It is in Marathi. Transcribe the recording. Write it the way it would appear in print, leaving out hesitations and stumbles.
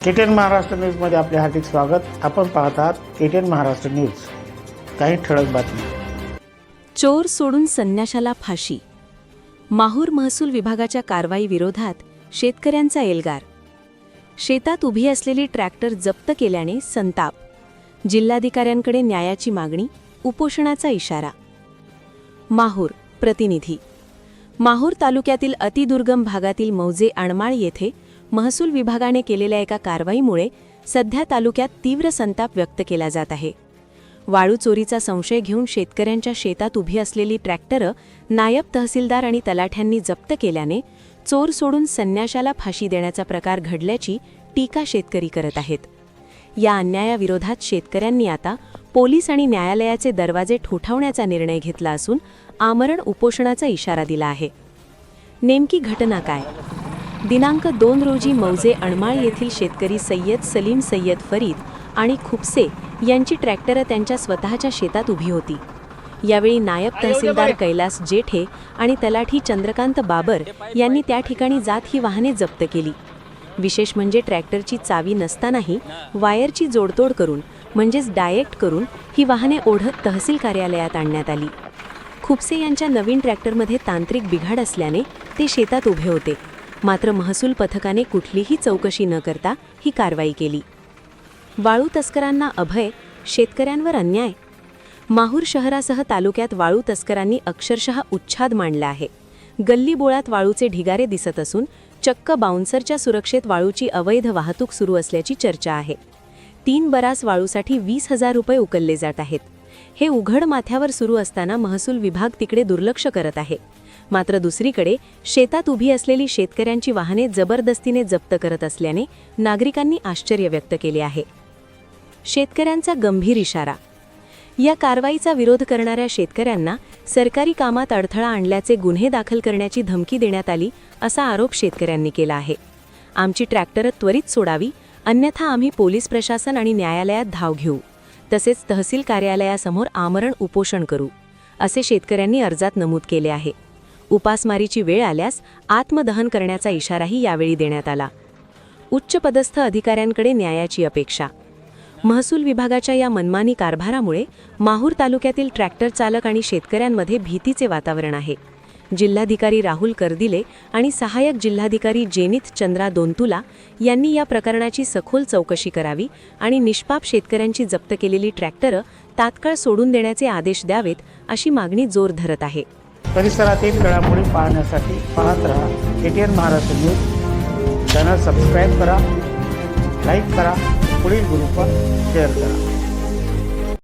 केटीएन महाराष्ट्र न्यूजमध्ये आपले हार्दिक स्वागत। आपण पाहत आहात केटीएन महाराष्ट्र न्यूज। काही ठळक बातमी। चोर सोडून संन्याशाला फाशी। माहूर महसूल विभागाच्या कारवाई विरोधात शेतकऱ्यांचा एल्गार। शेतात उभी असलेली ट्रॅक्टर जप्त केल्याने संताप। जिल्हाधिकाऱ्यांकडे न्यायाची मागणी, उपोषणाचा इशारा। माहूर प्रतिनिधी। माहूर तालुक्यातील अतिदुर्गम भागातील मौजे अणमाळ येथे महसूल विभागाने केलेल्या एका कारवाईमुळे सध्या तालुक्यात तीव्र संताप व्यक्त केला जात आहे। वाळू चोरीचा संशय घेऊन शेतकऱ्यांच्या शेतात उभी असलेली ट्रॅक्टर नायब तहसीलदार आणि तलाठ्यांनी जप्त केल्याने चोर सोडून संन्याशाला फाशी देण्याचा प्रकार घडल्याची टीका शेतकरी करत आहेत। या अन्यायाविरोधात शेतकऱ्यांनी आता पोलीस आणि न्यायालयाचे दरवाजे ठोठावण्याचा निर्णय घेतला असून आमरण उपोषणाचा इशारा दिला आहे। नेमकी घटना काय? दिनांक 2 रोजी मौजे अणमाळ येथील शेतकरी सय्यद सलीम सय्यद फरीद आणि खुपसे यांची ट्रॅक्टर त्यांच्या स्वतःच्या शेतात उभी होती। यावेळी नायब तहसीलदार कैलास जेठे आणि तलाठी चंद्रकांत बाबर यांनी त्या ठिकाणी जात ही वाहने जप्त केली। विशेष म्हणजे ट्रॅक्टरची चावी नसतानाही वायरची जोडतोड करून म्हणजेच डायरेक्ट करून ही वाहने ओढत तहसील कार्यालयात आणण्यात आली। खुपसे यांच्या नवीन ट्रॅक्टरमध्ये तांत्रिक बिघाड असल्याने ते शेतात उभे होते, मात्र महसूल पथकाने कुठलीही चौकशी न करता ही कारवाई केली। वाळू तस्करांना अभय, शेतकऱ्यांवर अन्याय। माहूर शहरासह तालुक्यात वाळू तस्करांनी अक्षरशः उच्छाद मांडला आहे। गल्ली बोळात वाळूचे ढिगारे दिसत असून चक्क बाउन्सरच्या सुरक्षेत वाळूची अवैध वाहतूक सुरू असल्याची चर्चा आहे। 3 बरास वाळूसाठी 20,000 रुपये उकलले जात आहेत। हे उघड माथ्यावर सुरू असताना महसूल विभाग तिकडे दुर्लक्ष करत आहे। मात्र दुसरीकडे शेतात उभी असलेली शेतकऱ्यांची वाहने जबरदस्तीने जप्त करत असल्याने नागरिकांनी आश्चर्य व्यक्त केले आहे। शेतकऱ्यांचा गंभीर इशारा। या कारवाईचा विरोध करणाऱ्या शेतकऱ्यांना सरकारी कामात अडथळा आणल्याचे गुन्हे दाखल करण्याची धमकी देण्यात आली असा आरोप शेतकऱ्यांनी केला आहे। आमची ट्रॅक्टर त्वरित सोडावी, अन्यथा आम्ही पोलीस प्रशासन आणि न्यायालयात धाव घेऊ, तसेच तहसील कार्यालयासमोर आमरण उपोषण करू, असे शेतकऱ्यांनी अर्जात नमूद केले आहे। उपासमारीची वेळ आल्यास आत्मदहन करण्याचा इशाराही यावेळी देण्यात आला। उच्चपदस्थ अधिकाऱ्यांकडे न्यायाची अपेक्षा। महसूल विभागाच्या या मनमानी कारभारामुळे माहूर तालुक्यातील ट्रॅक्टर चालक आणि शेतकऱ्यांमध्ये भीतीचे वातावरण आहे। जिल्हाधिकारी राहुल करदिले आणि सहाय्यक जिल्हाधिकारी जेनिथ चंद्रा दोंतुला यांनी या प्रकरणाची सखोल चौकशी करावी आणि निष्पाप शेतकऱ्यांची जप्त केलेली ट्रॅक्टर तात्काळ सोडून देण्याचे आदेश द्यावेत, अशी मागणी जोर धरत आहे। परिसरातील घडामोडी पाहण्यासाठी पाहत रहा KTN Maharashtra news. Channel subscribe करा, लाईक करा, पुढील ग्रुपवर शेअर करा।